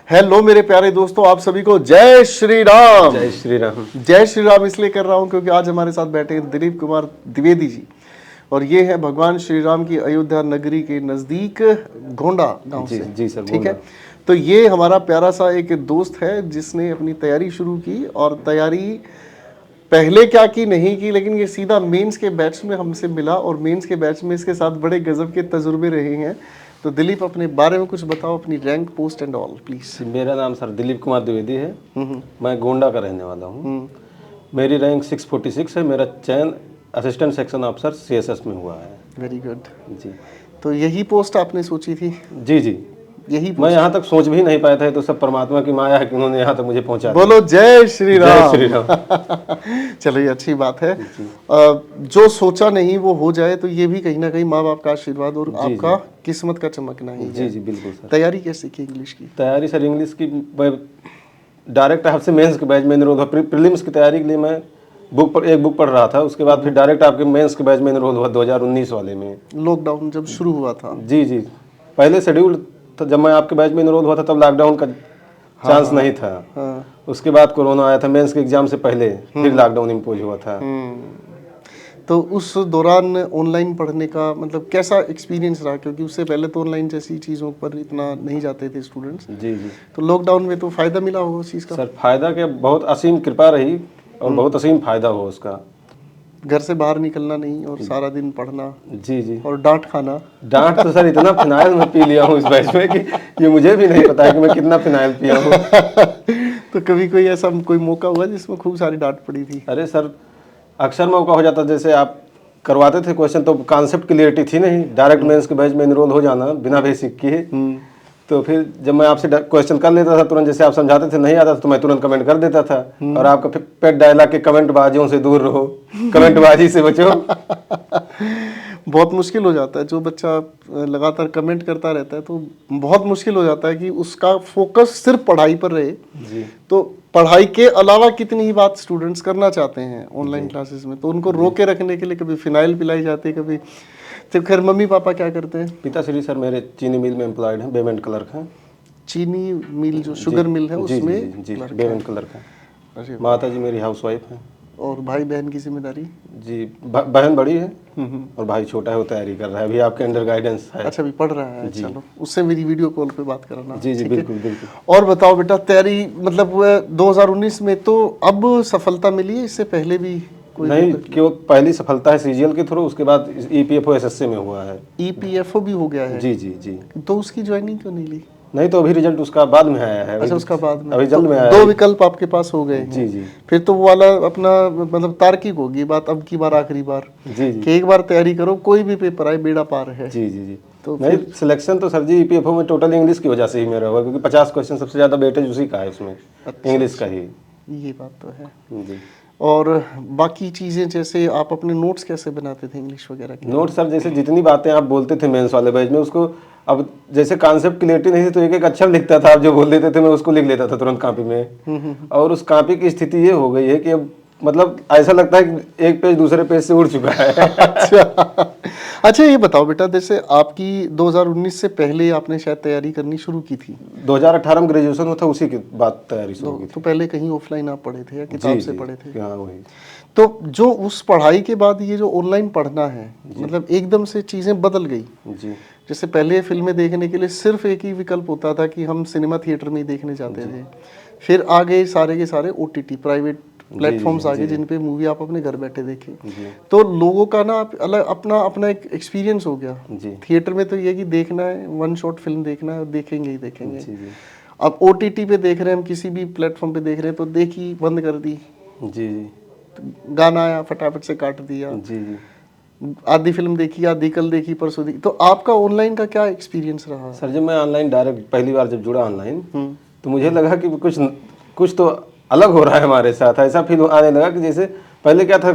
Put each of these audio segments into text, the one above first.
Hello मेरे प्यारे दोस्तों, आप सभी को जय श्री राम। जय श्री राम। जय श्री राम इसलिए कर रहा हूं क्योंकि आज हमारे साथ बैठे हैं दिलीप कुमार द्विवेदी जी, और ये है भगवान श्री राम की अयोध्या नगरी के नज़दीक गोंडा गांव से। जी सर, ठीक है, तो ये हमारा प्यारा सा एक दोस्त है जिसने अपनी तैयारी शुरू की, और तैयारी पहले क्या की नहीं की, लेकिन ये सीधा मेंस के बैच में हमसे मिला, और मेंस के बैच में इसके साथ बड़े गजब के तजुर्बे रहे हैं। तो दिलीप, अपने बारे में कुछ बताओ, अपनी rank, post and all please. मेरा नाम सर दिलीप कुमार द्विवेदी है। मैं गोंडा का रहने वाला हूँ। मेरी रैंक 646 है। मेरा चयन असिस्टेंट सेक्शन ऑफिसर सीएसएस में हुआ है। वेरी गुड जी। तो यही पोस्ट आपने सोची थी? जी जी, यही मैं यहाँ तक सोच भी नहीं पाया था, तो सब परमात्मा की माया है कि उन्होंने यहाँ तक मुझे पहुँचा दिया। बोलो जय श्री राम। जय श्री राम। चलो, ये अच्छी बात है। जो सोचा नहीं वो हो जाए, तो ये भी कहीं ना कहीं माँ बाप का आशीर्वाद और आपका किस्मत का चमकना ही है। जी जी बिल्कुल सर। तैयारी कैसे की इंग्लिश की? तैयारी सर इंग्लिश की मैं डायरेक्ट आपसे मेंस के बैच में एनरोल हुआ। प्रीलिम्स की तैयारी के लिए मैं एक बुक पढ़ रहा था, उसके बाद फिर डायरेक्ट आपके मेंस के बैच में एनरोल हुआ 2019 वाले में। लॉकडाउन जब शुरू हुआ था? जी जी, पहले शेड्यूल था। जब मैं आपके बैच में एनरोल हुआ था तब लॉकडाउन का चांस नहीं था। उसके बाद कोरोना आया था, मेंस के एग्जाम से पहले फिर लॉकडाउन इम्पोज हुआ था। तो उस दौरान ऑनलाइन पढ़ने का मतलब कैसा एक्सपीरियंस रहा? क्योंकि उससे पहले तो ऑनलाइन जैसी चीज़ों पर इतना नहीं जाते थे स्टूडेंट्स। जी जी, तो लॉकडाउन में तो फ़ायदा मिला होगा उस चीज़ का? सर फायदा क्या, बहुत असीम कृपा रही और बहुत असीम फायदा हुआ उसका। घर से बाहर निकलना नहीं और सारा दिन पढ़ना। जी जी, और डांट खाना। डांट तो सर इतना फिनाइल मैं पी लिया हूँ इस बैच में कि ये मुझे भी नहीं पता है कि मैं कितना फिनाइल पिया हूँ। तो कभी कोई ऐसा कोई मौका हुआ जिसमें खूब सारी डांट पड़ी थी? अरे सर, अक्सर मौका हो जाता, जैसे आप करवाते थे क्वेश्चन तो कॉन्सेप्ट क्लियरिटी थी नहीं, डायरेक्ट मेंस के बैच में एनरोल हो जाना बिना बेसिक के। तो फिर जब मैं आपसे क्वेश्चन कर लेता था तुरंत, जैसे आप समझाते थे नहीं आता था तो मैं तुरंत कमेंट कर देता था। और आपका फिर पेट डायलॉग के कमेंट बाजियों से दूर रहो, कमेंट बाजी से बचो। बहुत मुश्किल हो जाता है, जो बच्चा लगातार कमेंट करता रहता है तो बहुत मुश्किल हो जाता है कि उसका फोकस सिर्फ पढ़ाई पर रहे। जी। तो पढ़ाई के अलावा कितनी ही बात स्टूडेंट्स करना चाहते हैं ऑनलाइन क्लासेस में, तो उनको रोके रखने के लिए कभी फिनाइल पिलाई जाती है, कभी। तो खैर, मम्मी पापा क्या करते हैं? पिताश्री सर मेरे चीनी मिल में एम्प्लॉयड हैं, पेमेंट क्लर्क हैं। चीनी मिल जो शुगर मिल है उसमें जी पेमेंट क्लर्क हैं। माता जी मेरी हाउस वाइफ हैं। और भाई बहन की जिम्मेदारी? जी, बहन बड़ी है और भाई छोटा है, वो तैयारी कर रहा है अभी, आपके अंडर गाइडेंस है। अच्छा, अभी पढ़ रहा है। चलो, उससे मेरी वीडियो कॉल पे बात करना। जी जी बिल्कुल बिल्कुल। और बताओ बेटा, तैयारी मतलब 2019 में तो अब सफलता मिली है, इससे पहले भी कोई? नहीं, क्यों, पहली सफलता है सीजीएल के थ्रू, उसके बाद ईपीएफओ एसएससी में हुआ है। ईपीएफओ भी हो गया है? जी जी जी। तो उसकी ज्वाइनिंग क्यों नहीं ली? नहीं, तो अभी रिजल्ट उसका बाद में आया है। अच्छा, उसका बाद में? अभी जल्द में आया दो है। विकल्प आपके पास हो गए हैं। जी जी। फिर तो वो वाला अपना मतलब तार्किक होगी बात, अब की बार आखिरी बार जी जी कि एक बार तैयारी करो, कोई भी पेपर आए बेड़ा पार है। जी जी जी। तो नहीं, सिलेक्शन तो सर जी ईपीएफओ में टोटल इंग्लिश की वजह से ही मेरा हुआ, क्योंकि 50 क्वेश्चन सबसे ज्यादा वेटेज उसी का है उसमें। अच्छा, इंग्लिश का ही। ये बात तो है। जी। और बाकी चीज़ें, जैसे आप अपने नोट्स कैसे बनाते थे इंग्लिश वगैरह के? नोट सर, जैसे जितनी बातें आप बोलते थे मेंस वाले बैच में, उसको अब जैसे कॉन्सेप्ट क्लियरिटी नहीं थी तो एक एक अक्षर लिखता था, आप जो बोल देते थे मैं उसको लिख लेता था तुरंत कॉपी में। और उस कॉपी की स्थिति ये हो गई है कि अब मतलब ऐसा लगता है कि एक पेज दूसरे पेज से उड़ चुका है। अच्छा, ये बताओ बेटा, जैसे आपकी 2019 से पहले आपने शायद तैयारी करनी शुरू की थी? 2018 में ग्रेजुएशन हुआ था, उसी के बाद तैयारी शुरू की थी। तो पहले कहीं ऑफलाइन आप पढ़े थे या किताब से पढ़े थे? हाँ वही। तो जो उस पढ़ाई के बाद ये जो ऑनलाइन पढ़ना है, मतलब एकदम से चीज़ें बदल गई। जी। जैसे पहले फिल्में देखने के लिए सिर्फ एक ही विकल्प होता था कि हम सिनेमा थिएटर में ही देखने जाते थे। फिर आगे सारे के सारे ओटीटी प्राइवेट प्लेटफॉर्म्स आ गए जिन पे मूवी आप अपने घर बैठे देखें। तो लोगों का ना अलग अपना एक एक्सपीरियंस हो गया। थिएटर में तो ये कि देखना है, वन शॉट फिल्म देखना है, देखेंगे ही देखेंगे। अब ओटीटी पे देख रहे हैं हम, किसी भी प्लेटफॉर्म पे देख रहे हैं तो देखी, बंद कर दी। जी जी। गाना आया, फटाफट से काट दिया। जी जी। आधी फिल्म देखी, आधी कल देखी, परसों देखी। तो आपका ऑनलाइन का क्या एक्सपीरियंस रहा? सर, जब मैं ऑनलाइन डायरेक्ट पहली बार जब जुड़ा ऑनलाइन, तो मुझे लगा कि कुछ तो अलग हो रहा है हमारे साथ। ऐसा फील आने लगा कि जैसे पहले क्या था,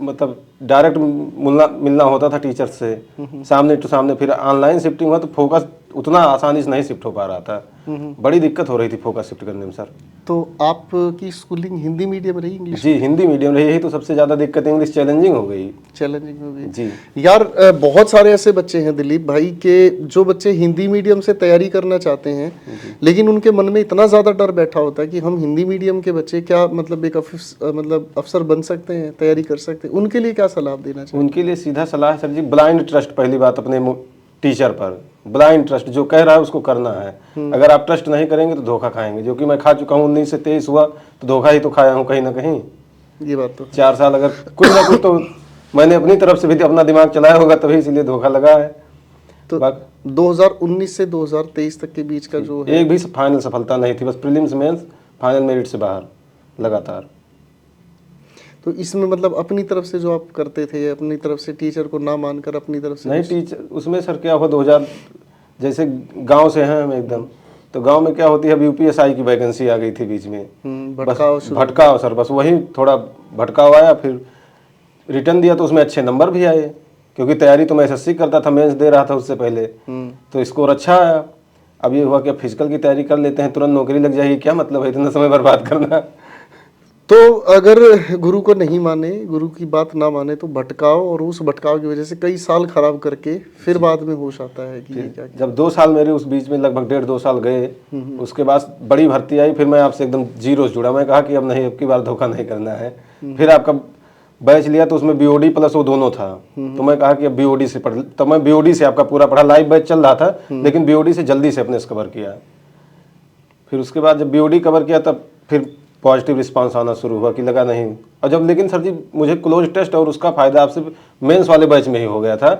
मतलब डायरेक्ट मिलना होता था टीचर से सामने टू सामने, फिर ऑनलाइन शिफ्टिंग हुआ तो फोकस उतना आसानी से नहीं शिफ्ट हो पा रहा था। बड़ी दिक्कत हो रही थी फोकस शिफ्ट करने में सर। तो आपकी स्कूलिंग हिंदी मीडियम रही, इंग्लिश? जी हिंदी मीडियम रही, यही तो सबसे ज़्यादा दिक्कत, इंग्लिश चैलेंजिंग हो गई। चैलेंजिंग हो गई जी यार। बहुत सारे ऐसे बच्चे हैं दिलीप भाई के जो बच्चे हिंदी मीडियम से तैयारी करना चाहते हैं, लेकिन उनके मन में इतना ज़्यादा डर बैठा होता है कि हम हिंदी मीडियम के बच्चे क्या मतलब एक अफसर बन सकते हैं, तैयारी कर सकते हैं, उनके लिए क्या सलाह देना चाहिए? उनके लिए सीधा सलाह है सर जी, ब्लाइंड ट्रस्ट पहली बात अपने टीचर पर। ब्लाइंड ट्रस्ट, जो कह रहा है उसको करना है। अगर आप ट्रस्ट नहीं करेंगे तो धोखा खाएंगे, जो कि मैं खा चुका हूँ। 19 से 23 हुआ तो धोखा ही तो खाया हूँ कहीं ना कहीं। ये बात तो 4 साल अगर कुछ ना कुछ तो मैंने अपनी तरफ से भी अपना दिमाग चलाया होगा, तभी इसीलिए धोखा लगा है। तो 2019 से 2023 तक के बीच का जो है, एक भी फाइनल सफलता नहीं थी, बस प्रीलिम्स मेंस, फाइनल मेरिट से बाहर लगातार। तो इसमें मतलब अपनी तरफ से जो आप करते थे, अपनी तरफ से टीचर को ना मानकर अपनी तरफ से नहीं टीचर, उसमें सर क्या हुआ 2000, जैसे गांव से हैं हम एकदम, तो गांव में क्या होती है, अब यूपीएसआई की वैकेंसी आ गई थी बीच में। भटकाव सर, बस वही थोड़ा भटकाव आया। फिर रिटर्न दिया तो उसमें अच्छे नंबर भी आए, क्योंकि तैयारी तो मैं एसएससी करता था, मेंस दे रहा था उससे पहले, तो स्कोर अच्छा आया। अब ये हुआ कि फिजिकल की तैयारी कर लेते हैं, तुरंत नौकरी लग जाएगी, क्या मतलब है इतना समय बर्बाद करना। तो अगर गुरु को नहीं माने, गुरु की बात ना माने, तो भटकाव, और उस भटकाव की वजह से कई साल खराब करके फिर बाद में होश आता है कि ये क्या। जब 2 साल मेरे उस बीच में लगभग 1.5-2 साल गए, उसके बाद बड़ी भर्ती आई, फिर मैं आपसे एकदम जीरो से जुड़ा। मैं कहा कि अब नहीं, अब की बार धोखा नहीं करना है। फिर आपका बैच लिया तो उसमें बीओडी प्लस वो दोनों था, तो मैं कहा कि अब बीओडी से पढ़, तब मैं बीओडी से आपका पूरा पढ़ा, लाइव बैच चल रहा था, लेकिन बीओडी से जल्दी से अपने कवर किया। फिर उसके बाद जब बीओडी कवर किया तब फिर पॉजिटिव रिस्पांस आना शुरू हुआ कि लगा नहीं। और जब लेकिन सर जी मुझे क्लोज टेस्ट और उसका फायदा आपसे मेंस वाले बैच में ही हो गया था,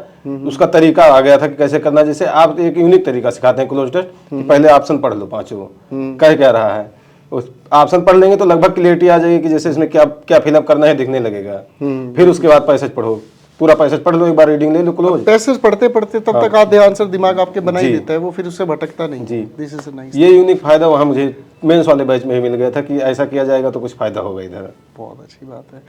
उसका तरीका आ गया था कि कैसे करना। जैसे आप एक यूनिक तरीका सिखाते हैं क्लोज टेस्ट, कि पहले ऑप्शन पढ़ लो 5 कह क्या रहा है, उस ऑप्शन पढ़ लेंगे तो लगभग क्लियरिटी आ जाएगी कि जैसे इसमें क्या क्या फिलअप करना है दिखने लगेगा। फिर उसके बाद पैसेज पढ़ो, पूरा पैसेज पढ़ लो, एक बार रीडिंग ले लो, क्लोज। पैसेज पढ़ते पढ़ते तब तक आधे आंसर दिमाग आपके बना ही देता है, वो फिर उससे भटकता नहीं। जी दिस इज नाइस। ये यूनिक फायदा वहाँ मुझे मेंस वाले बैच में ही मिल गया था कि ऐसा किया जाएगा तो कुछ फायदा होगा इधर। बहुत अच्छी बात है।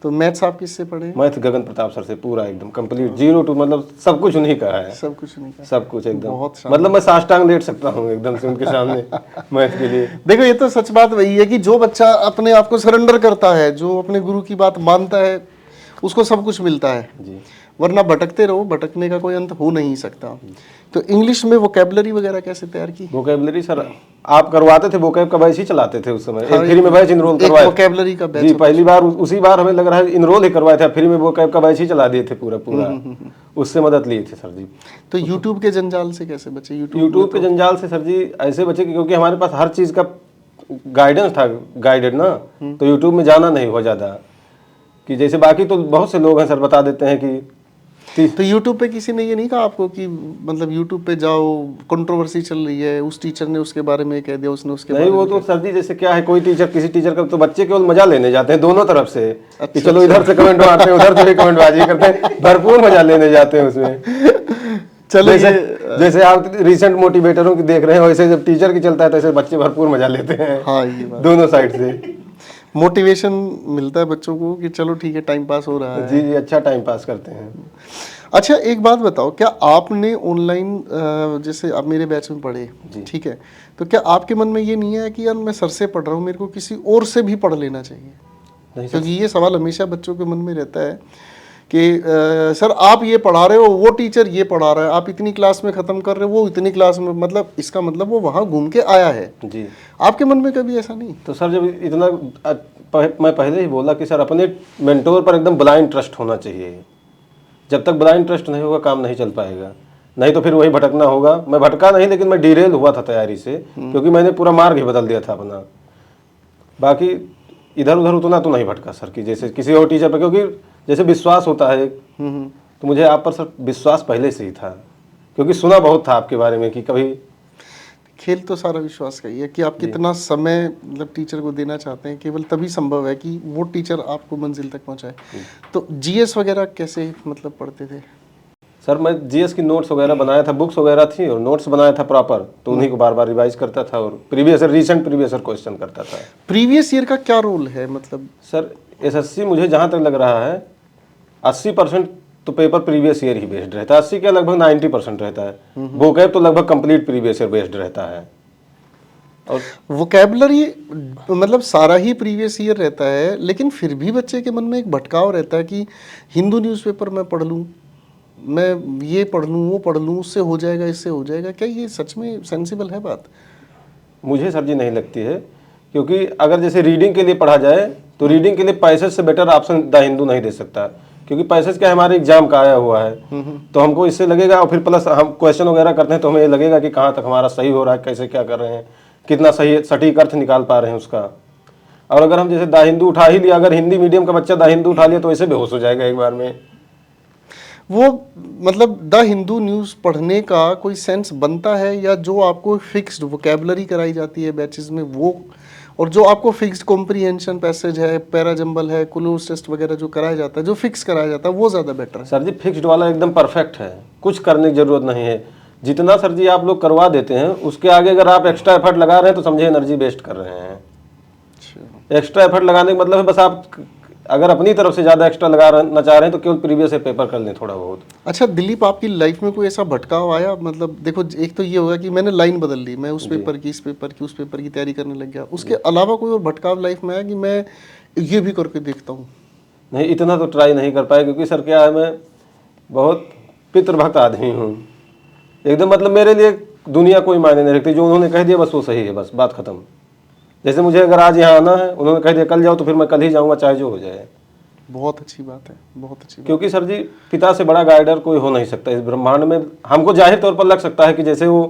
तो मैथ्स आप किससे पढ़े? मैथ गगन प्रताप सर से, पूरा एकदम कंप्लीट 0 to मतलब सब कुछ उन्हीं का है। सब कुछ नहीं का, सब कुछ एकदम, बहुत मतलब मैं साष्टांग लेट सकता हूँ एकदम से उनके सामने मैथ के लिए। देखो ये तो सच बात वही है कि जो बच्चा अपने आप को सरेंडर करता है, जो अपने गुरु की बात मानता है, उसको सब कुछ मिलता है जी। वरना भटकते रहो, भटकने का कोई अंत हो नहीं सकता। तो इंग्लिश में वोकैबुलरी वगैरह कैसे तैयार की? वोकैबुलरी सर आप करवाते थे, वोकैब का बैच ही चलाते थे उस समय। एक फ्री में बैच इनरोल करवाए, वोकैबुलरी का बैच जी पहली बार उसी बार हमें लग रहा है इनरोल ही करवाए थे, फ्री में वोकैब का बैच ही चला दिए थे पूरा पूरा। उससे मदद लिए थे सर जी। तो यूट्यूब के जंजाल से कैसे बचे? यूट्यूब के जंजाल से सर जी ऐसे बचे क्योंकि हमारे पास हर चीज़ का गाइडेंस था, गाइडेड ना, तो यूट्यूब में जाना नहीं हुआ ज़्यादा। कि जैसे बाकी तो बहुत से लोग हैं सर बता देते हैं कि तो YouTube पे किसी ने ये नहीं कहा आपको कि मतलब YouTube पे जाओ, कंट्रोवर्सी चल रही है, उस टीचर ने उसके बारे में कह दिया, उसने उसके नहीं, वो तो सर जी जैसे क्या है, कोई टीचर किसी टीचर का तो बच्चे केवल मजा लेने जाते हैं दोनों तरफ से। कि चलो इधर से कमेंट मारते हैं, उधर से भी कमेंट बाजी करते हैं, भरपूर मजा लेने जाते हैं उसमें। चलो जैसे आप रिसेंट मोटिवेटरों की देख रहे हैं, वैसे जब टीचर की चलता है तो ऐसे बच्चे भरपूर मजा लेते हैं। हाँ, ये बात दोनों साइड से मोटिवेशन मिलता है बच्चों को कि चलो ठीक है, टाइम पास हो रहा है। जी, अच्छा टाइम पास करते हैं। अच्छा एक बात बताओ, क्या आपने ऑनलाइन जैसे आप मेरे बैच में पढ़े, ठीक है, तो क्या आपके मन में ये नहीं है कि यार मैं सर से पढ़ रहा हूँ, मेरे को किसी और से भी पढ़ लेना चाहिए? क्योंकि ये सवाल हमेशा बच्चों के मन में रहता है कि सर आप ये पढ़ा रहे हो, वो टीचर ये पढ़ा रहा है, आप इतनी क्लास में ख़त्म कर रहे हो, वो इतनी क्लास में, मतलब इसका मतलब वो वहाँ घूम के आया है। जी। आपके मन में कभी ऐसा नहीं? तो सर जब इतना मैं पहले ही बोला कि सर अपने मेंटोर पर एकदम ब्लाइंड ट्रस्ट होना चाहिए। जब तक ब्लाइंड ट्रस्ट नहीं होगा काम नहीं चल पाएगा, नहीं तो फिर वही भटकना होगा। मैं भटका नहीं, लेकिन मैं डिरेल हुआ था तैयारी से, क्योंकि मैंने पूरा मार्ग ही बदल दिया था अपना। बाकी इधर उधर उतना तो नहीं भटका सर कि जैसे किसी और टीचर पर, क्योंकि जैसे विश्वास होता है तो मुझे आप पर सर विश्वास पहले से ही था, क्योंकि सुना बहुत था आपके बारे में कि कभी। खेल तो सारा विश्वास का ही है कि आप कितना समय मतलब टीचर को देना चाहते हैं, केवल तभी संभव है कि वो टीचर आपको मंजिल तक पहुंचाए। तो जीएस वगैरह कैसे मतलब पढ़ते थे? सर मैं जीएस की नोट्स वगैरह बनाया था, बुक्स वगैरह थी और नोट्स बनाया था प्रॉपर, तो उन्हीं को बार बार रिवाइज करता था और रिसेंट प्रीवियस ईयर क्वेश्चन करता था। प्रीवियस ईयर का क्या रोल है मतलब? सर एसएससी मुझे जहाँ तक लग रहा है 80% तो पेपर प्रीवियस ईयर ही बेस्ड रहता है, 80 के लगभग 90% रहता है। वोकैब तो लगभग कंप्लीट प्रीवियस ईयर बेस्ड रहता है। और वोकैबुलरी मतलब सारा ही प्रीवियस ईयर रहता है, लेकिन फिर भी बच्चे के मन में एक भटकाव रहता है कि हिंदू न्यूज़पेपर मैं पढ़ लूँ, मैं ये पढ़ लूँ, वो पढ़ लूँ, उससे हो जाएगा, इससे हो जाएगा। क्या ये सच में सेंसिबल है बात? मुझे सर जी नहीं लगती है, क्योंकि अगर जैसे रीडिंग के लिए पढ़ा जाए तो रीडिंग के लिए पैसेज से बेटर ऑप्शन द हिंदू नहीं दे सकता, क्योंकि पैसेज क्या हमारे एग्जाम का आया हुआ है, तो हमको इससे लगेगा। और फिर प्लस हम क्वेश्चन वगैरह करते हैं तो हमें ये लगेगा कि कहाँ तक हमारा सही हो रहा है, कैसे क्या कर रहे हैं, कितना सही सटीक अर्थ निकाल पा रहे हैं उसका। और अगर हम जैसे द हिंदू उठा ही लिया, अगर हिंदी मीडियम का बच्चा द हिंदू उठा लिया तो ऐसे बेहोश हो जाएगा एक बार में। वो मतलब द हिंदू न्यूज़ पढ़ने का कोई सेंस बनता है, या जो आपको फिक्स्ड वोकैबुलरी कराई जाती है बैचेस में वो, और जो आपको फिक्स्ड कॉम्प्रिहेंशन पैसेज है, पैरा जंबल है, क्लोज टेस्ट वगैरह जो कराया जाता है, जो फिक्स कराया जाता है, वो ज़्यादा बेटर है? सर जी फिक्स्ड वाला एकदम परफेक्ट है, कुछ करने की जरूरत नहीं है। जितना सर जी आप लोग करवा देते हैं उसके आगे अगर आप एक्स्ट्रा एफर्ट लगा रहे हैं तो समझे एनर्जी वेस्ट कर रहे हैं। एक्स्ट्रा एफर्ट लगाने का मतलब है बस आप अगर अपनी तरफ से ज़्यादा एक्स्ट्रा लगाना चाह रहे हैं तो केवल प्रीवियस ईयर पेपर कर लें थोड़ा बहुत। अच्छा दिलीप, आपकी लाइफ में कोई ऐसा भटकाव आया? मतलब देखो, एक तो ये होगा कि मैंने लाइन बदल ली, मैं उस पेपर की, इस पेपर की, उस पेपर की तैयारी करने लग गया। उसके अलावा कोई और भटकाव लाइफ में आया कि मैं ये भी करके देखता हूँ? नहीं, इतना तो ट्राई नहीं कर पाए, क्योंकि सर क्या है, मैं बहुत पितृभक्त आदमी हूँ एकदम। मतलब मेरे लिए दुनिया कोई मायने नहीं रखती, जो उन्होंने कह दिया बस वो सही है, बस बात खत्म। जैसे मुझे अगर आज यहाँ आना है, उन्होंने कह दिया कल जाओ, तो फिर मैं कल ही जाऊँगा, चाहे जो हो जाए। बहुत अच्छी बात है, बहुत अच्छी बात। क्योंकि सर जी पिता से बड़ा गाइडर कोई हो नहीं सकता इस ब्रह्मांड में। हमको जाहिर तौर पर लग सकता है कि जैसे वो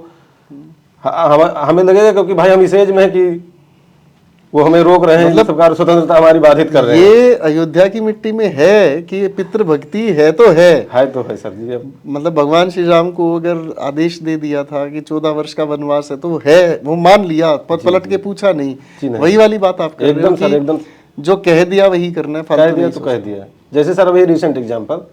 हमें लगेगा क्योंकि भाई हम इस एज में है कि वो हमें रोक रहे हैं, मतलब सरकार स्वतंत्रता हमारी बाधित कर रहे हैं। ये अयोध्या की मिट्टी में है कि ये पितृभक्ति है तो है तो है सर जी। अब मतलब भगवान श्री राम को अगर आदेश दे दिया था कि 14 वर्ष का वनवास है तो वो है, वो मान लिया, पलट के पूछा नहीं। वही वाली बात आप कर रहे हो एकदम सर, एकदम जो कह दिया वही करना है, कह दिया तो कह दिया। जैसे सर अभी रिसेंट एग्जांपल,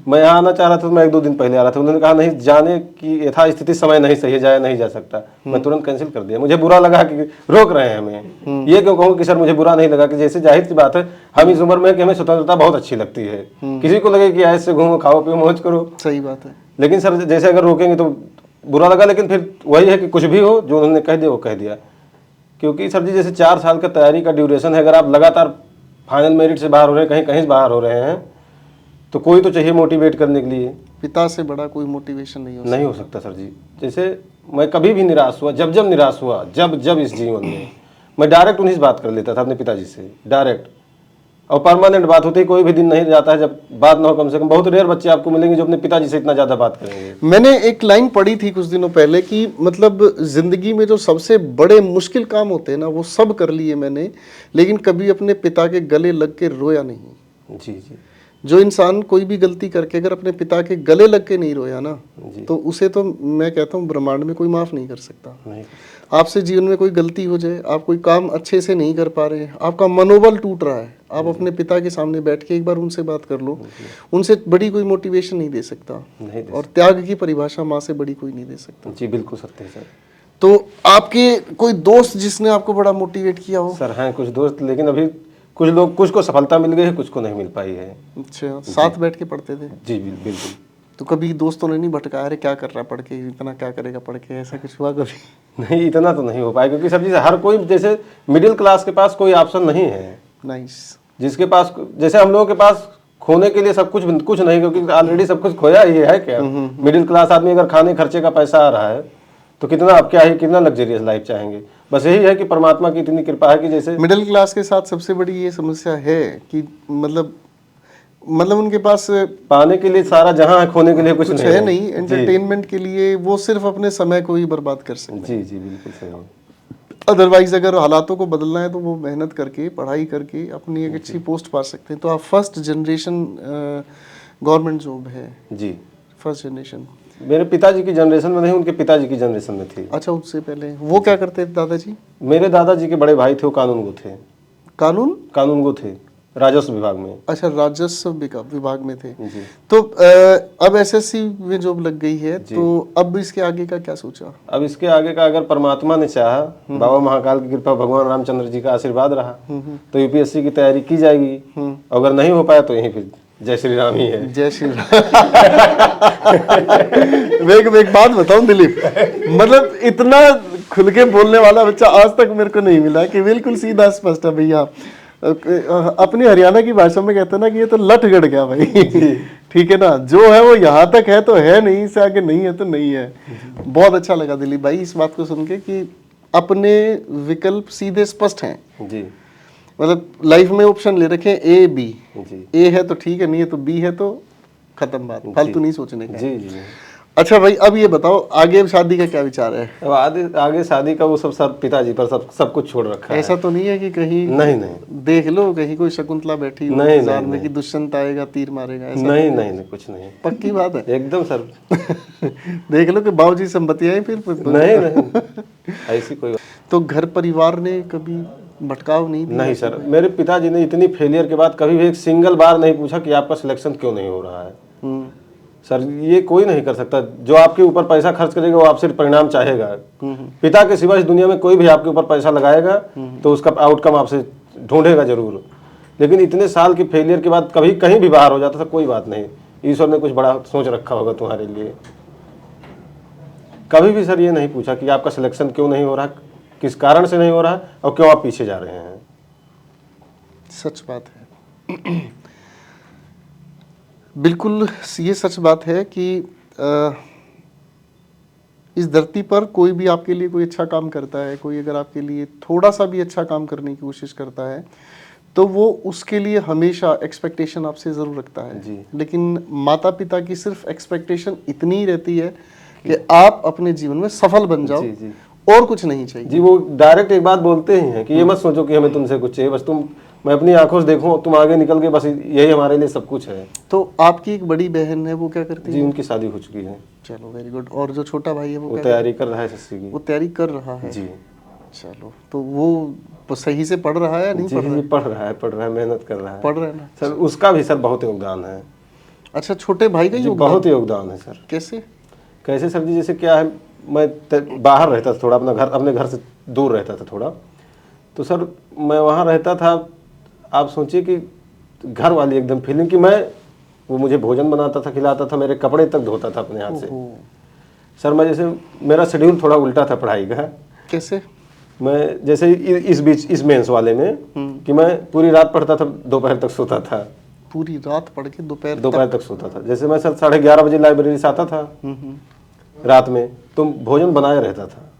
मैं यहाँ आना चाह रहा था तो मैं 1-2 दिन पहले आ रहा था, उन्होंने कहा नहीं जाने की यथास्थिति समय नहीं सही है, जाया नहीं जा सकता। मैं तुरंत कैंसिल कर दिया। मुझे बुरा लगा कि रोक रहे हैं हमें। ये क्यों कहूँ कि सर मुझे बुरा नहीं लगा, कि जैसे जाहिर सी बात है हम इस उम्र में कि हमें स्वतंत्रता बहुत अच्छी लगती है। किसी को लगे कि ऐसे घूमो, खाओ पियो, मौज करो, सही बात है। लेकिन सर जैसे अगर रोकेंगे तो बुरा लगा। लेकिन फिर वही है कि कुछ भी हो, जो उन्होंने कह दिया वो कह दिया। क्योंकि सर जी जैसे 4 साल का तैयारी का ड्यूरेशन है, अगर आप लगातार फाइनल मेरिट से बाहर हो रहे हैं, कहीं कहीं से बाहर हो रहे हैं, तो कोई तो चाहिए मोटिवेट करने के लिए। पिता से बड़ा कोई मोटिवेशन नहीं हो सकता सर जी। जैसे मैं कभी भी निराश हुआ, जब निराश हुआ, जब इस जीवन में, मैं डायरेक्ट उन्हीं से बात कर लेता था, अपने पिताजी से डायरेक्ट। और परमानेंट बात होती है, कोई भी दिन नहीं जाता है जब बात ना हो। कम से कम बहुत रेयर बच्चे आपको मिलेंगे जो अपने पिताजी से इतना ज़्यादा बात करेंगे। मैंने एक लाइन पढ़ी थी कुछ दिनों पहले कि मतलब जिंदगी में जो सबसे बड़े मुश्किल काम होते हैं ना, वो सब कर लिए मैंने, लेकिन कभी अपने पिता के गले लग के रोया नहीं। जी जी। जो इंसान कोई भी गलती करके अगर अपने पिता के गले लग के नहीं रोया ना, तो उसे तो मैं कहता हूँ ब्रह्मांड में कोई माफ़ नहीं कर सकता। नहीं। आपसे जीवन में कोई गलती हो जाए, आप कोई काम अच्छे से नहीं कर पा रहे हैं, आपका मनोबल टूट रहा है, आप अपने पिता के सामने बैठ के एक बार उनसे बात कर लो। उनसे बड़ी कोई मोटिवेशन नहीं दे सकता, और त्याग की परिभाषा माँ से बड़ी कोई नहीं दे सकता। जी बिल्कुल सत्य है सर। तो आपके कोई दोस्त जिसने आपको बड़ा मोटिवेट किया हो? सर हैं कुछ दोस्त, लेकिन अभी कुछ लोग, कुछ को सफलता मिल गई है, कुछ को नहीं मिल पाई है। अच्छा, साथ बैठ के पढ़ते थे? जी बिल्कुल। तो कभी दोस्तों ने नहीं भटकाया, अरे क्या कर रहा पढ़ के, इतना क्या करेगा पढ़ के, ऐसा कुछ हुआ कभी? नहीं, इतना तो नहीं हो पाया, क्योंकि सर जी हर कोई, जैसे मिडिल क्लास के पास कोई ऑप्शन नहीं है। नाइस। जिसके पास, जैसे हम लोगों के पास खोने के लिए सब कुछ नहीं, क्योंकि ऑलरेडी सब कुछ खोया ही है। क्या मिडिल क्लास आदमी अगर खाने खर्चे का पैसा आ रहा है तो कितना, आप क्या ही कितना लग्जरियस लाइफ चाहेंगे। बस यही है कि परमात्मा की इतनी कृपा है कि जैसे मिडिल क्लास के साथ सबसे बड़ी ये समस्या है कि मतलब उनके पास पाने के लिए सारा जहां है, खोने के लिए कुछ है नहीं। एंटरटेनमेंट के लिए वो सिर्फ अपने समय को ही बर्बाद कर सकते हैं। जी जी बिल्कुल सही। अदरवाइज अगर हालातों को बदलना है तो वो मेहनत करके, पढ़ाई करके अपनी एक अच्छी पोस्ट पा सकते हैं। तो आप फर्स्ट जनरेशन गवर्नमेंट जॉब है? जी फर्स्ट जनरेशन। मेरे पिताजी की जनरेशन में नहीं, उनके पिताजी की जनरेशन में थी। अच्छा, उससे पहले वो क्या करते थे दादाजी? मेरे दादाजी के बड़े भाई थे, वो कानूनगो थे। कानूनगो थे, राजस्व विभाग में। अच्छा, राजस्व विभाग में थे। तो अब एसएससी में जॉब लग गई है, तो अब इसके आगे का क्या सोचा? अब इसके आगे का अगर परमात्मा ने चाहा, बाबा महाकाल की कृपा, भगवान रामचंद्र जी का आशीर्वाद रहा, तो यूपीएससी की तैयारी की जाएगी। अगर नहीं हो पाया तो यहीं फिर जय श्री राम ही है। जय श्री राम। मैं एक बात बताऊं दिलीप, मतलब इतना खुल के बोलने वाला बच्चा आज तक मेरे को नहीं मिला कि बिल्कुल सीधा स्पष्ट है भैया। अपनी हरियाणा की भाषा में कहते हैं ना कि ये तो लट गड़ गया भाई। ठीक है ना, जो है वो यहाँ तक है तो है, नहीं से आगे नहीं है तो नहीं है। बहुत अच्छा लगा दिलीप भाई इस बात को सुन के कि अपने विकल्प सीधे स्पष्ट हैं जी। मतलब लाइफ में ऑप्शन ले रखे ए बी, जी ए है तो ठीक है, नहीं है तो बी है तो खत्म बात, फालतू नहीं सोचने का। जी जी। अच्छा भाई, अब ये बताओ आगे शादी का क्या विचार है? अब आगे शादी का वो सब पिताजी पर सब कुछ छोड़ रखा है। ऐसा तो नहीं है कि कहीं नहीं देख लो कहीं कोई शकुंतला बैठी हो नहीं, इंतजार नहीं, में कि दुष्यंत आएगा तीर मारेगा, ऐसा नहीं नहीं कुछ नहीं, पक्की बात है? एकदम सर। देख लो कि बाबूजी संपत्ति आई फिर नहीं ऐसी कोई तो घर परिवार ने कभी भटकाव नहीं दिया? नहीं सर, मेरे पिताजी ने इतनी फेलियर के बाद कभी भी एक सिंगल बार नहीं पूछा कि आपका सिलेक्शन क्यों नहीं हो रहा है। सर ये कोई नहीं कर सकता, जो आपके ऊपर पैसा खर्च करेगा वो आपसे परिणाम चाहेगा। पिता के सिवा इस दुनिया में कोई भी आपके ऊपर पैसा लगाएगा तो उसका आउटकम आपसे ढूंढेगा जरूर। लेकिन इतने साल की फेलियर के बाद कभी कहीं भी बाहर हो जाता था, कोई बात नहीं, ईश्वर ने कुछ बड़ा सोच रखा होगा तुम्हारे लिए। कभी भी सर ये नहीं पूछा कि आपका सिलेक्शन क्यों नहीं हो रहा, किस कारण से नहीं हो रहा और क्यों आप पीछे जा रहे हैं। सच बात है। बिल्कुल ये सच बात है कि इस धरती पर कोई भी आपके लिए कोई अच्छा काम करता है, कोई अगर आपके लिए थोड़ा सा भी अच्छा काम करने की कोशिश करता है तो वो उसके लिए हमेशा एक्सपेक्टेशन आपसे ज़रूर रखता है जी। लेकिन माता पिता की सिर्फ एक्सपेक्टेशन इतनी ही रहती है कि आप अपने जीवन में सफल बन जाओ। जी, जी। और कुछ नहीं चाहिए जी। वो डायरेक्ट एक बात बोलते ही हैं कि ये मत सोचो कि हमें तुमसे कुछ चाहिए, बस मैं अपनी आंखों से देखूं तुम आगे निकल के, बस यही हमारे लिए सब कुछ है। तो आपकी एक बड़ी बहन है, वो क्या करती जी है? उनकी शादी हो चुकी है। चलो वेरी गुड। और जो छोटा भाई है वो क्या तैयारी कर रहा है एसएससी की। वो तैयारी कर रहा है? जी। चलो, तो वो सही से पढ़ रहा है या नहीं जी पढ़ रहा है? पढ़ रहा है, मेहनत कर रहा है। पढ़ रहा है ना? सर उसका भी सर बहुत योगदान है। अच्छा, छोटे भाई का जी, योगदान? बहुत योगदान है सर। कैसे? कैसे सर जी, जैसे क्या है, मैं बाहर रहता था थोड़ा, अपने घर से दूर रहता था थोड़ा, तो सर मैं वहाँ रहता था। आप सोचिए कि घर वाली एकदम फीलिंग कि वो मुझे भोजन बनाता था, खिलाता था, मेरे कपड़े तक धोता था अपने हाथ से। सर मैं जैसे मेरा शेड्यूल थोड़ा उल्टा था पढ़ाई का। कैसे? मैं जैसे इस मेंस वाले में कि मैं पूरी रात पढ़ता था, दोपहर तक सोता था। पूरी रात पढ़ के दोपहर तक सोता था। जैसे मैं सर 11:30 बजे लाइब्रेरी से आता था रात में, तो भोजन बनाया रहता था।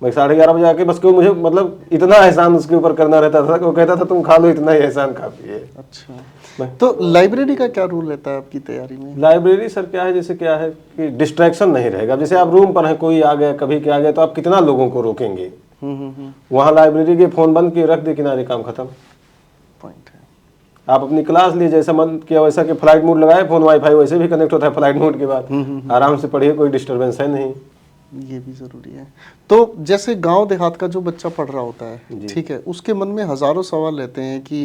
मैं 11:30 बजे आके बस क्यों मुझे मतलब इतना एहसान उसके ऊपर करना रहता था कि वो कहता था तुम खा लो, इतना ही एहसान काफी है। अच्छा, तो लाइब्रेरी का क्या रोल रहता है आपकी तैयारी में? लाइब्रेरी सर क्या है, जैसे क्या है कि डिस्ट्रैक्शन नहीं रहेगा। जैसे आप रूम पर हैं, कोई आ गया, कभी क्या आ गया, तो आप कितना लोगों को रोकेंगे। वहाँ लाइब्रेरी के फोन बंद किए, रख दे किनारे, काम खत्म। पॉइंट है। आप अपनी क्लास लिए, जैसा मन किया वैसा कि फ्लाइट मोड लगाए, फोन वाईफाई वैसे भी कनेक्ट होता है फ्लाइट मोड के बाद, आराम से पढ़िए, कोई डिस्टर्बेंस है नहीं। ये भी जरूरी है। तो जैसे गांव देहात का जो बच्चा पढ़ रहा होता है, ठीक है, उसके मन में हजारों सवाल रहते हैं कि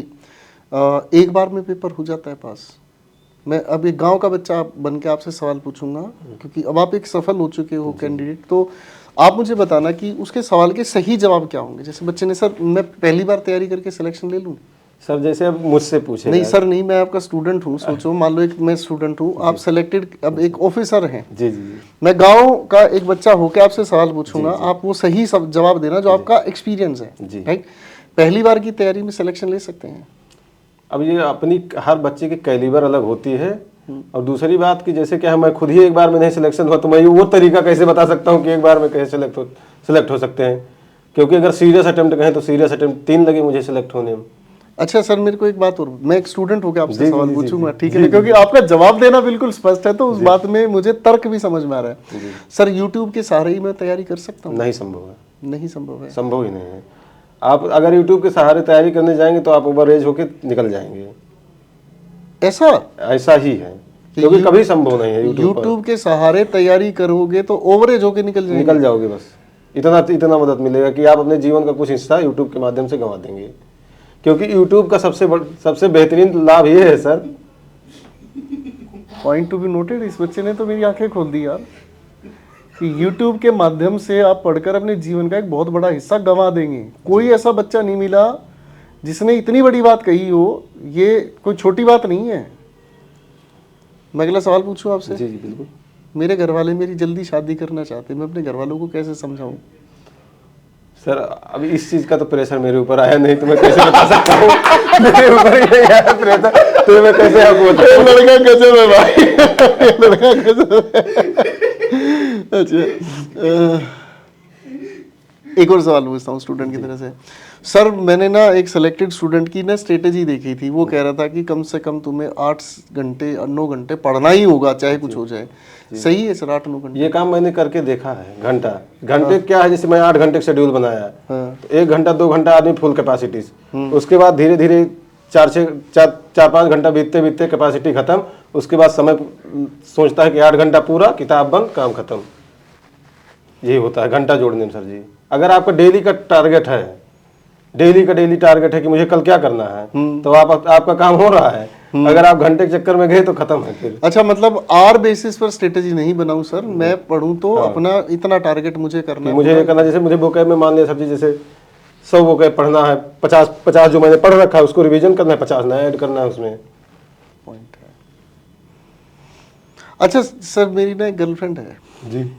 एक बार में पेपर हो जाता है पास। मैं अब एक गांव का बच्चा बन के आपसे सवाल पूछूंगा, क्योंकि अब आप एक सफल हो चुके हो कैंडिडेट, तो आप मुझे बताना कि उसके सवाल के सही जवाब क्या होंगे। जैसे बच्चे ने, सर मैं पहली बार तैयारी करके सिलेक्शन ले लूँ? सर जैसे अब मुझसे पूछे। नहीं सर नहीं, मैं आपका स्टूडेंट हूँ। सोचो मान लो एक मैं स्टूडेंट हूँ, आप सेलेक्टेड अब एक ऑफिसर हैं। जी जी। मैं गांव का एक बच्चा होकर आपसे सवाल पूछूंगा, आप वो सही सब जवाब देना जो आपका एक्सपीरियंस है। राइट? पहली बार की तैयारी में सिलेक्शन ले सकते हैं? अब ये अपनी हर बच्चे की कैलिबर अलग होती है। और दूसरी बात कि जैसे क्या है, मैं खुद ही एक बार में नहीं सिलेक्शन हुआ, तो मैं वो तरीका कैसे बता सकता हूँ कि एक बार में कैसे सिलेक्ट हो सकते हैं। क्योंकि अगर सीरियस अटेम्प्ट कहें तो सीरियस अटेम्प्ट 3 लगे मुझे सिलेक्ट होने में। अच्छा सर, मेरे को एक बात और, मैं एक स्टूडेंट होकर आपसे सवाल पूछूंगा, ठीक है ना? क्योंकि आपका जवाब देना बिल्कुल स्पष्ट है, तो उस बात में मुझे तर्क भी समझ में आ रहा है। सर यूट्यूब के सहारे ही मैं तैयारी कर सकता हूँ? नहीं संभव है। नहीं संभव है? संभव ही नहीं है। आप अगर यूट्यूब के सहारे तैयारी करने जाएंगे तो आप ओवर एज होके निकल जाएंगे। ऐसा ही है, क्योंकि कभी संभव नहीं है। यूट्यूब के सहारे तैयारी करोगे तो ओवरेज होके निकल जाओगे। बस इतना मदद मिलेगा कि आप अपने जीवन का कुछ हिस्सा यूट्यूब के माध्यम से गंवा देंगे। क्योंकि यूट्यूब का सबसे बेहतरीन लाभ ये है sir. Point to be noted. इस बच्चे ने तो मेरी आंखें खोल दी यार, कि यूट्यूब के माध्यम से आप पढ़कर अपने जीवन का एक बहुत बड़ा हिस्सा गंवा देंगे। कोई ऐसा बच्चा नहीं मिला जिसने इतनी बड़ी बात कही हो, ये कोई छोटी बात नहीं है। मैं अगला सवाल पूछूं आपसे? जी जी बिल्कुल। मेरे घर वाले मेरी जल्दी शादी करना चाहते हैं, मैं अपने घर वालों को कैसे समझाऊं? सर अभी इस चीज का तो प्रेशर मेरे ऊपर आया नहीं, तो मैं कैसे बता सकता हूँ। मेरे ऊपर ही नहीं आया प्रेशर, तो मैं कैसे आपको बताऊं? लड़का गजब है भाई, लड़का गजब है। अच्छा, एक और सवाल पूछता हूँ स्टूडेंट की तरह से। सर मैंने ना एक सिलेक्टेड स्टूडेंट की ना स्ट्रेटेजी देखी थी, वो कह रहा था कि कम से कम तुम्हें 8 घंटे 9 घंटे पढ़ना ही होगा चाहे कुछ हो जाए। सही है सर 8-9 घंटे? ये काम मैंने करके देखा है। घंटे क्या है, जैसे मैं 8 घंटे का शेड्यूल बनाया है, तो 1 घंटा 2 घंटा आदमी फुल कैपेसिटी, उसके बाद धीरे धीरे 4-5 घंटा बीतते बीतते कैपेसिटी खत्म, उसके बाद समय सोचता है कि 8 घंटा पूरा, किताब बंद, काम खत्म। यही होता है घंटा जोड़ने में सर जी। अगर आपका डेली का टारगेट है, डेली टारगेट है कि मुझे कल क्या करना है, तो आपका काम हो रहा है। अगर आप घंटे के चक्कर में गए तो खत्म है फिर। अच्छा, मतलब आर बेसिस पर स्ट्रेटेजी नहीं बनाऊं सर, मैं पढ़ूं तो अपना इतना टारगेट मुझे करना है, मुझे ये करना, जैसे मुझे वोकैब में मान लिया सर जी, जैसे 100 वोकैब पढ़ना है, 50 जो मैंने पढ़ रखा है उसको रिवीजन करना है, 50 नया ऐड करना है उसमें। पॉइंट है। अच्छा सर, मेरी ना एक गर्लफ्रेंड है जी।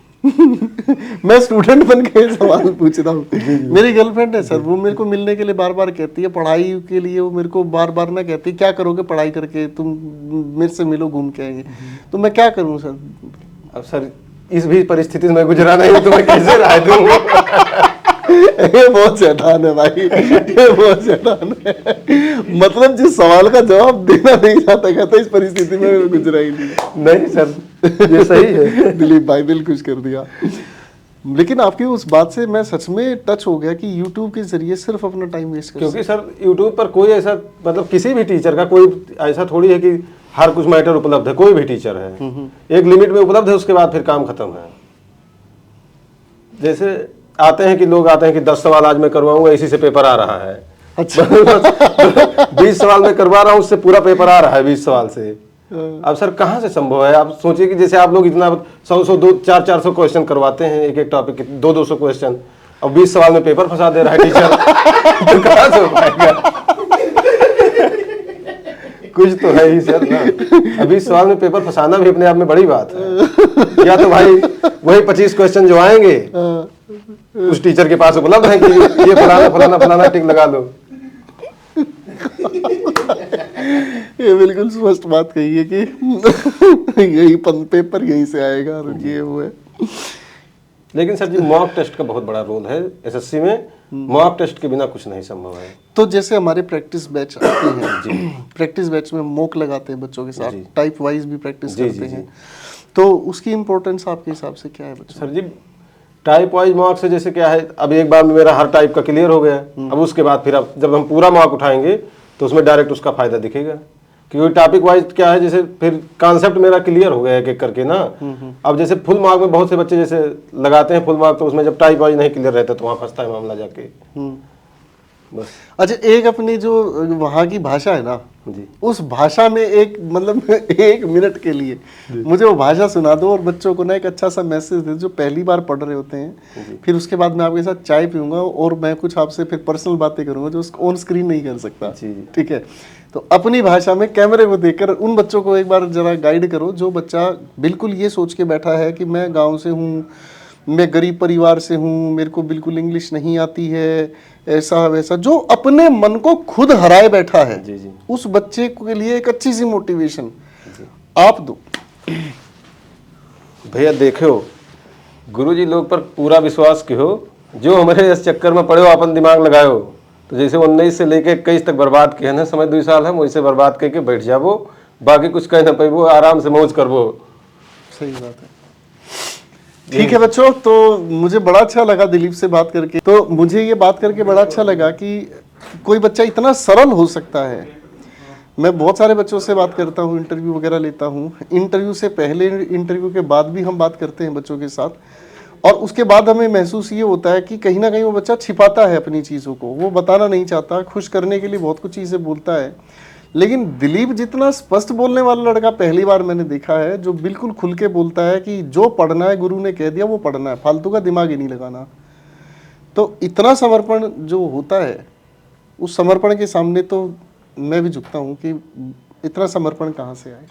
मैं स्टूडेंट बन के सवाल पूछ रहा हूँ। मेरी गर्लफ्रेंड है सर, वो मेरे को मिलने के लिए बार बार कहती है, पढ़ाई के लिए वो मेरे को बार बार ना कहती है क्या करोगे पढ़ाई करके, तुम मेरे से मिलो, घूम के आएंगे। तो मैं क्या करूँ सर? अब सर इस भी परिस्थिति में गुजरा नहीं तो मैं कैसे राय दूँ? ये बहुत शैतान है भाई, ये बहुत शैतान है। मतलब जिस सवाल का जवाब देना नहीं चाहता, कहता इस परिस्थिति में गुजरा ही नहीं सर ये सही है। दिलीप भाई दिल खुश कर दिया। लेकिन आपकी उस बात से मैं सच में टच हो गया कि YouTube के जरिए सिर्फ अपना टाइम वेस्ट कर, क्योंकि सर YouTube पर कोई ऐसा, मतलब किसी भी टीचर का कोई ऐसा थोड़ी है कि हर कुछ मैटर उपलब्ध है। कोई भी टीचर है एक लिमिट में उपलब्ध है, उसके बाद फिर काम खत्म है। जैसे आते हैं कि लोग आते हैं कि 10 सवाल आज मैं करवाऊंगा, इसी से पेपर आ रहा है। अच्छा 20 सवाल मैं करवा रहा हूँ, उससे पूरा पेपर आ रहा है 20 सवाल से। अब सर कहाँ से संभव है? आप सोचिए कि जैसे आप लोग इतना 100-400 क्वेश्चन करवाते हैं एक एक टॉपिक के, 200 क्वेश्चन, और 20 सवाल में पेपर फंसा दे रहा है टीचर। तो कहाँ से हो पाएगा? कुछ तो है ही सर ना। अभी सवाल में पेपर फंसाना भी अपने आप में बड़ी बात है। या तो भाई वही 25 क्वेश्चन जो आएंगे उस टीचर के पास उपलब्ध है कि ये फलाना फलाना फलाना टिक लगा लो। ये बिल्कुल स्पष्ट बात कही है कि यही पेपर यहीं से आएगा और ये वो है। लेकिन सर जी मॉक टेस्ट का बहुत बड़ा रोल है एसएससी में। मॉक टेस्ट के बिना कुछ नहीं संभव है। तो जैसे हमारे प्रैक्टिस बैच आते हैं जी, प्रैक्टिस बैच में मॉक लगाते हैं बच्चों के साथ, टाइप वाइज भी प्रैक्टिस करते हैं, तो उसकी इम्पोर्टेंस आपके हिसाब से क्या है बच्चों? सर जी टाइप वाइज मॉक से जैसे क्या है, अब एक बार में मेरा हर टाइप का क्लियर हो गया, अब उसके बाद फिर अब जब हम पूरा मॉक उठाएंगे तो उसमें डायरेक्ट उसका फायदा दिखेगा। क्योंकि टॉपिक वाइज क्या है, जैसे फिर कॉन्सेप्ट मेरा क्लियर हो गया एक एक करके ना। अब जैसे फुल मार्क में बहुत से बच्चे जैसे लगाते हैं फुल मार्क, तो उसमें जब टाइप वाइज नहीं क्लियर रहता तो वहाँ फंसता है मामला जाके। बस। अच्छा, एक अपनी जो वहाँ की भाषा है ना जी, उस भाषा में एक मतलब 1 मिनट के लिए मुझे वो भाषा सुना दो और बच्चों को ना एक अच्छा सा मैसेज दे, जो पहली बार पढ़ रहे होते हैं। फिर उसके बाद मैं आपके साथ चाय पीऊंगा और मैं कुछ आपसे फिर पर्सनल बातें करूंगा जो ऑन स्क्रीन नहीं कर सकता। ठीक है, तो अपनी भाषा में कैमरे को देखकर उन बच्चों को एक बार जरा गाइड करो, जो बच्चा बिल्कुल ये सोच के बैठा है कि मैं गाँव से हूँ, मैं गरीब परिवार से हूँ, मेरे को बिल्कुल इंग्लिश नहीं आती है, ऐसा वैसा, जो अपने मन को खुद हराए बैठा है। जी। उस बच्चे के लिए एक अच्छी सी मोटिवेशन आप दो। भैया देखो गुरुजी लोग पर पूरा विश्वास क्यों, जो हमारे इस चक्कर में पड़े हो अपन दिमाग लगाओ। तो जैसे 19 से लेके 21 तक बर्बाद किए ना, समय 2 साल हम वैसे बर्बाद करके बैठ जाबो, बाकी कुछ कह ना पाइबो, आराम से मौज करबो। सही बात है। ठीक है बच्चों, तो मुझे बड़ा अच्छा लगा दिलीप से बात करके। तो मुझे ये बात करके बड़ा अच्छा लगा कि कोई बच्चा इतना सरल हो सकता है। मैं बहुत सारे बच्चों से बात करता हूँ, इंटरव्यू वगैरह लेता हूँ, इंटरव्यू से पहले इंटरव्यू के बाद भी हम बात करते हैं बच्चों के साथ, और उसके बाद हमें महसूस ये होता है कि कहीं ना कहीं वो बच्चा छिपाता है अपनी चीज़ों को, वो बताना नहीं चाहता, खुश करने के लिए बहुत कुछ चीज़ें बोलता है। लेकिन दिलीप जितना स्पष्ट बोलने वाला लड़का पहली बार मैंने देखा है, जो बिल्कुल खुल के बोलता है कि जो पढ़ना है गुरु ने कह दिया वो पढ़ना है, फालतू का दिमाग ही नहीं लगाना। तो इतना समर्पण जो होता है उस समर्पण के सामने तो मैं भी झुकता हूँ कि इतना समर्पण कहाँ से आए।